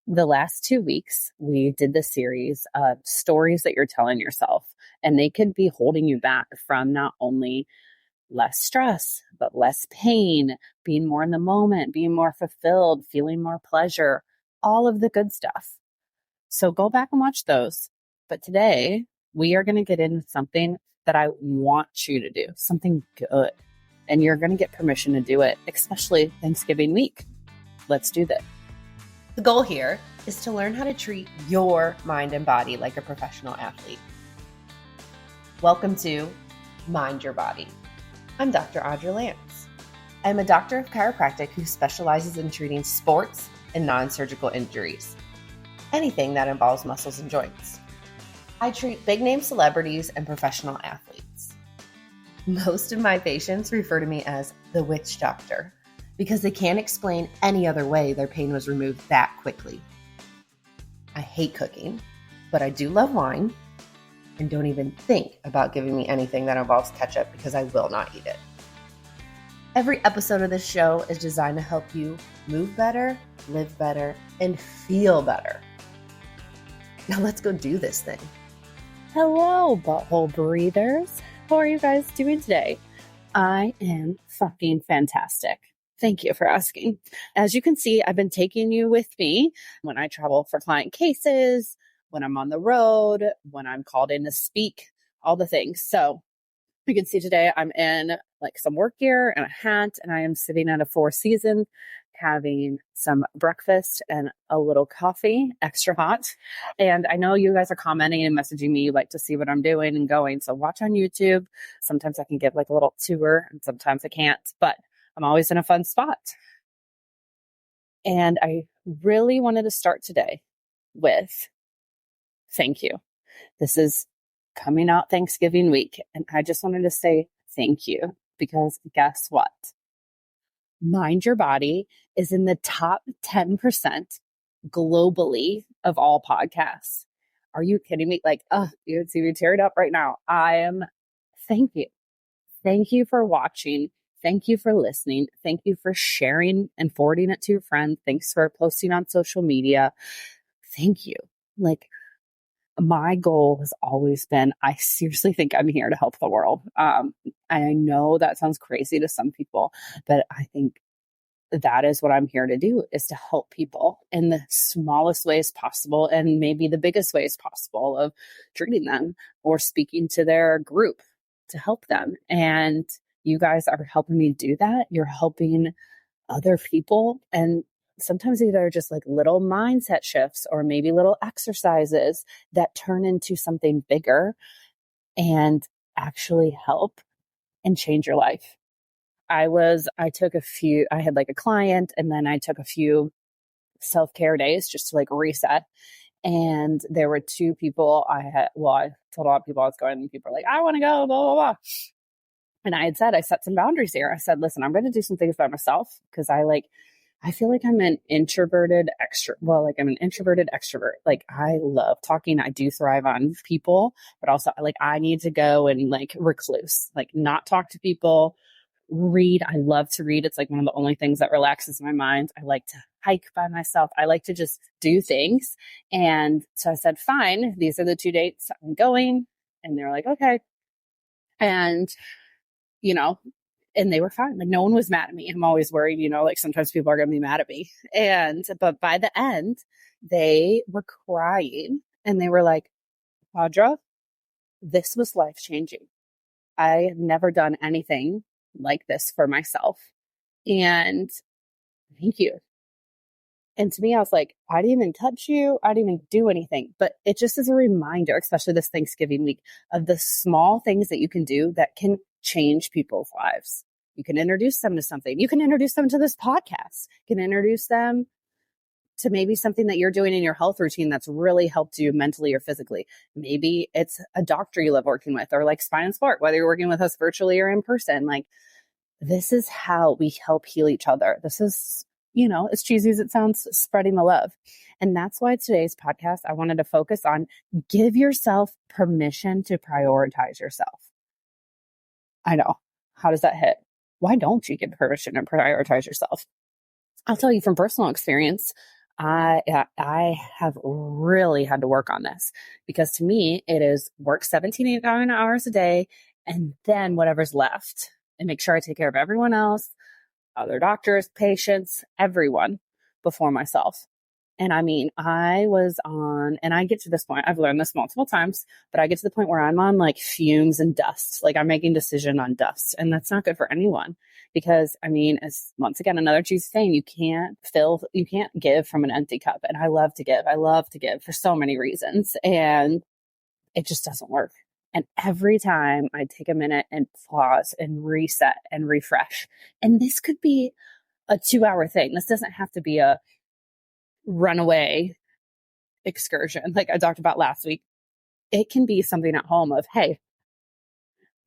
The last 2 weeks, we did the series of stories that you're telling yourself, and they could be holding you back from not only less stress, but less pain, being more in the moment, being more fulfilled, feeling more pleasure, all of the good stuff. So go back and watch those. But today, we are going to get into something that I want you to do, something good. And you're going to get permission to do it, especially Thanksgiving week. Let's do this. The goal here is to learn how to treat your mind and body like a professional athlete. Welcome to Mind Your Body. I'm Dr. Audra Lance. I'm a doctor of chiropractic who specializes in treating sports and non-surgical injuries, anything that involves muscles and joints. I treat big-name celebrities and professional athletes. Most of my patients refer to me as the witch doctor because they can't explain any other way their pain was removed that quickly. I hate cooking, but I do love wine and don't even think about giving me anything that involves ketchup because I will not eat it. Every episode of this show is designed to help you move better, live better, and feel better. Now let's go do this thing. Hello, butthole breathers. How are you guys doing today? I am fucking fantastic. Thank you for asking. As you can see, I've been taking you with me when I travel for client cases, when I'm on the road, when I'm called in to speak, all the things. So you can see today I'm in like some work gear and a hat, and I am sitting at a Four Seasons having some breakfast and a little coffee, extra hot. And I know you guys are commenting and messaging me. You like to see what I'm doing and going. So watch on YouTube. Sometimes I can give like a little tour and sometimes I can't, but I'm always in a fun spot. And I really wanted to start today with thank you. This is coming out Thanksgiving week. And I just wanted to say thank you because guess what? Mind Your Body is in the top 10% globally of all podcasts. Are you kidding me? Like, you would see me teared up right now. Thank you. Thank you for watching. Thank you for listening. Thank you for sharing and forwarding it to your friends. Thanks for posting on social media. Thank you. Like, my goal has always been, I seriously think I'm here to help the world. I know that sounds crazy to some people, but I think that is what I'm here to do, is to help people in the smallest ways possible and maybe the biggest ways possible of treating them or speaking to their group to help them. And you guys are helping me do that. You're helping other people. And sometimes they're just like little mindset shifts or maybe little exercises that turn into something bigger and actually help and change your life. I had like a client, and then I took a few self-care days just to like reset. And there were two people I told a lot of people I was going, and people were like, I want to go, blah, blah, blah. And I set some boundaries here. I said, listen, I'm going to do some things by myself because I feel like I'm an introverted extrovert. Like, I love talking. I do thrive on people, but also like I need to go and like recluse, like not talk to people, read. I love to read. It's like one of the only things that relaxes my mind. I like to hike by myself. I like to just do things. And so I said, fine, these are the 2 dates I'm going. And they were like, okay. And and they were fine. Like, no one was mad at me. I'm always worried, like sometimes people are going to be mad at me. But by the end, they were crying and they were like, Audra, this was life-changing. I have never done anything like this for myself. And thank you. And to me, I was like, I didn't even touch you. I didn't even do anything. But it just is a reminder, especially this Thanksgiving week, of the small things that you can do that can change people's lives. You can introduce them to something. You can introduce them to this podcast. You can introduce them to maybe something that you're doing in your health routine that's really helped you mentally or physically. Maybe it's a doctor you love working with, or like Spine and Sport, whether you're working with us virtually or in person. Like, this is how we help heal each other. This is, as cheesy as it sounds, spreading the love. And that's why today's podcast, I wanted to focus on give yourself permission to prioritize yourself. I know. How does that hit? Why don't you give permission to prioritize yourself? I'll tell you from personal experience. I have really had to work on this because to me, it is work 17, 18 hours a day and then whatever's left and make sure I take care of everyone else, other doctors, patients, everyone before myself. And I mean, I was on, and I get to this point, I've learned this multiple times, but I get to the point where I'm on like fumes and dust. Like I'm making decision on dust. And that's not good for anyone because I mean, as once again, another Tuesday saying, you can't give from an empty cup. And I love to give. I love to give for so many reasons. And it just doesn't work. And every time I take a minute and pause and reset and refresh, and this could be a 2-hour thing. This doesn't have to be a runaway excursion like I talked about last week. It can be something at home of, hey,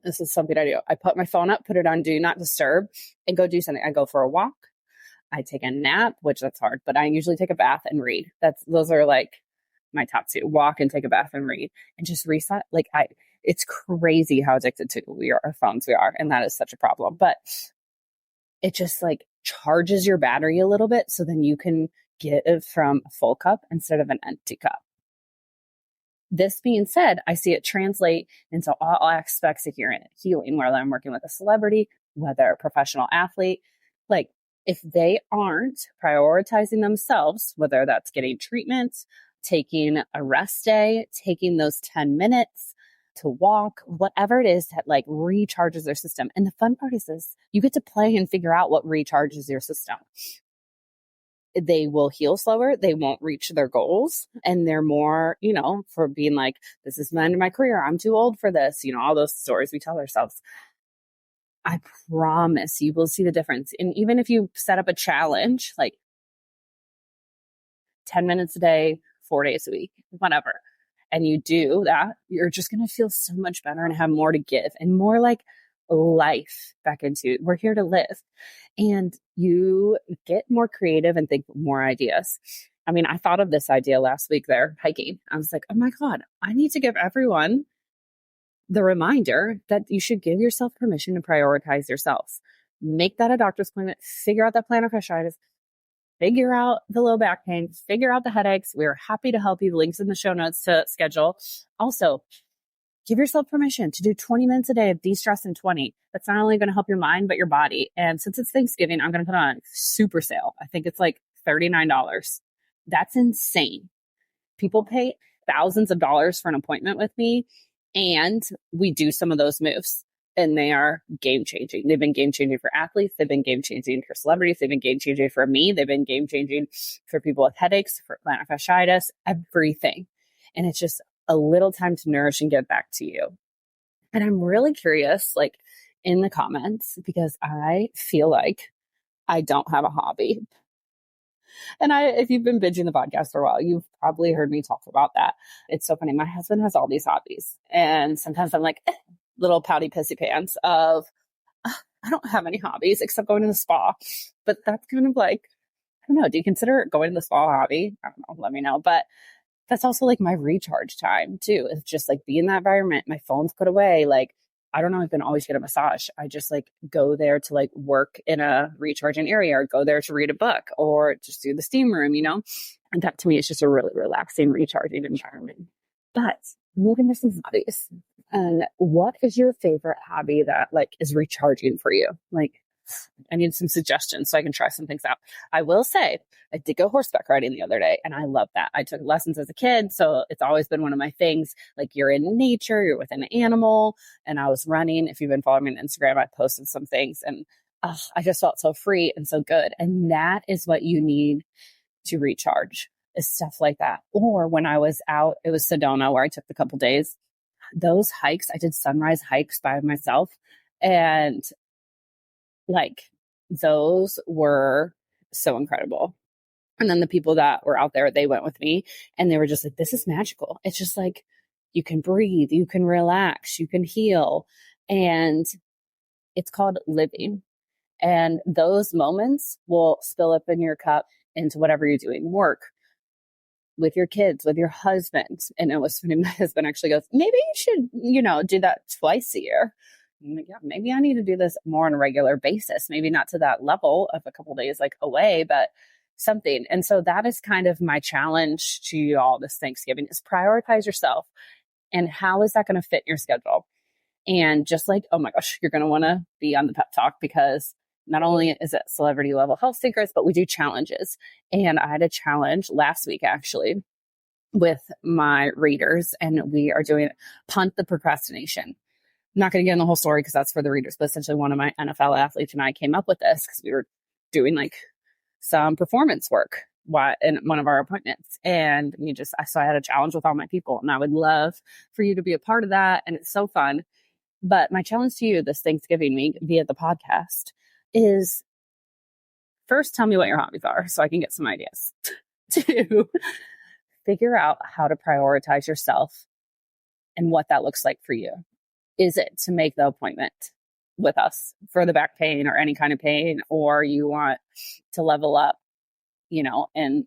this is something I do. I put my phone up, put it on do not disturb, and go do something. I go for a walk. I take a nap, which that's hard, but I usually take a bath and read. Those are like my top two: walk and take a bath and read, and just reset. It's crazy how addicted to our phones we are, and that is such a problem. But it just like charges your battery a little bit, so then you can give from a full cup instead of an empty cup. This being said, I see it translate into all aspects of healing, whether I'm working with a celebrity, whether a professional athlete. Like if they aren't prioritizing themselves, whether that's getting treatment, taking a rest day, taking those 10 minutes to walk, whatever it is that like recharges their system. And the fun part is this, you get to play and figure out what recharges your system. They will heal slower. They won't reach their goals. And they're more, for being like, this is the end of my career. I'm too old for this. All those stories we tell ourselves. I promise you will see the difference. And even if you set up a challenge, like 10 minutes a day, 4 days a week, whatever, and you do that, you're just going to feel so much better and have more to give and more like life back into. We're here to live. And you get more creative and think more ideas. I mean, I thought of this idea last week there hiking. I was like, oh my God, I need to give everyone the reminder that you should give yourself permission to prioritize yourself. Make that a doctor's appointment, figure out that plantar fasciitis, figure out the low back pain, figure out the headaches. We're happy to help you. The links in the show notes to schedule. Also, give yourself permission to do 20 minutes a day of de-stress in 20. That's not only going to help your mind, but your body. And since it's Thanksgiving, I'm going to put on a super sale. I think it's like $39. That's insane. People pay thousands of dollars for an appointment with me, and we do some of those moves. And they are game changing. They've been game changing for athletes. They've been game changing for celebrities. They've been game changing for me. They've been game changing for people with headaches, for plantar fasciitis, everything. And it's just a little time to nourish and give back to you. And I'm really curious, like in the comments, because I feel like I don't have a hobby. And if you've been binging the podcast for a while, you've probably heard me talk about that. It's so funny. My husband has all these hobbies. And sometimes I'm like, little pouty pissy pants of, I don't have any hobbies except going to the spa. But that's kind of like, I don't know. Do you consider going to the spa a hobby? I don't know. Let me know. But that's also like my recharge time too. It's just like be in that environment. My phone's put away. Like, I don't even always get a massage. I just like go there to like work in a recharging area or go there to read a book or just do the steam room, And that to me is just a really relaxing, recharging environment. But moving to some hobbies. And what is your favorite hobby that like is recharging for you? Like, I need some suggestions so I can try some things out. I will say I did go horseback riding the other day and I love that. I took lessons as a kid. So it's always been one of my things. Like you're in nature, you're with an animal. And I was running. If you've been following me on Instagram, I posted some things and I just felt so free and so good. And that is what you need to recharge, is stuff like that. Or when I was out, it was Sedona where I took the couple days. Those hikes, I did sunrise hikes by myself. And like those were so incredible. And then the people that were out there, they went with me and they were just like, this is magical. It's just like, you can breathe, you can relax, you can heal. And it's called living. And those moments will spill up in your cup into whatever you're doing, work, with your kids, with your husband. And it was funny. My husband actually goes, maybe you should, do that twice a year. I'm like, yeah, maybe I need to do this more on a regular basis. Maybe not to that level of a couple days like away, but something. And so that is kind of my challenge to you all this Thanksgiving is prioritize yourself. And how is that going to fit your schedule? And just like, oh my gosh, you're going to want to be on the pep talk because not only is it celebrity level health secrets, but we do challenges. And I had a challenge last week actually with my readers, and we are doing punt the procrastination. I'm not going to get in the whole story because that's for the readers, but essentially one of my NFL athletes and I came up with this because we were doing like some performance work in one of our appointments. And so I had a challenge with all my people, and I would love for you to be a part of that. And it's so fun. But my challenge to you this Thanksgiving week via the podcast is first, tell me what your hobbies are so I can get some ideas. 2, figure out how to prioritize yourself and what that looks like for you. Is it to make the appointment with us for the back pain or any kind of pain, or you want to level up, and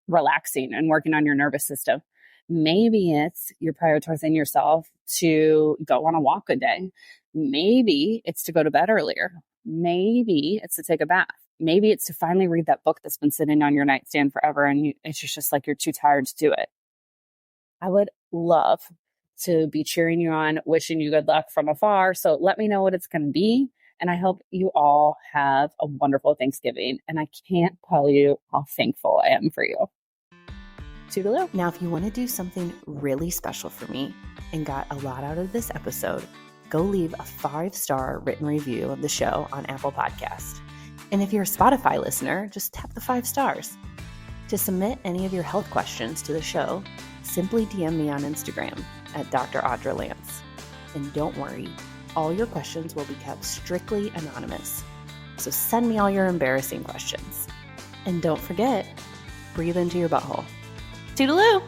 relaxing and working on your nervous system? Maybe it's you're prioritizing yourself to go on a walk a day. Maybe it's to go to bed earlier. Maybe it's to take a bath. Maybe it's to finally read that book that's been sitting on your nightstand forever and it's just like you're too tired to do it. I would love to be cheering you on, wishing you good luck from afar. So let me know what it's going to be. And I hope you all have a wonderful Thanksgiving. And I can't tell you how thankful I am for you. Toodaloo. Now, if you want to do something really special for me and got a lot out of this episode, go leave a 5-star written review of the show on Apple Podcast. And if you're a Spotify listener, just tap the 5 stars. To submit any of your health questions to the show, simply DM me on Instagram at Dr. Audra Lance. And don't worry, all your questions will be kept strictly anonymous. So send me all your embarrassing questions. And don't forget, breathe into your butthole. Toodaloo!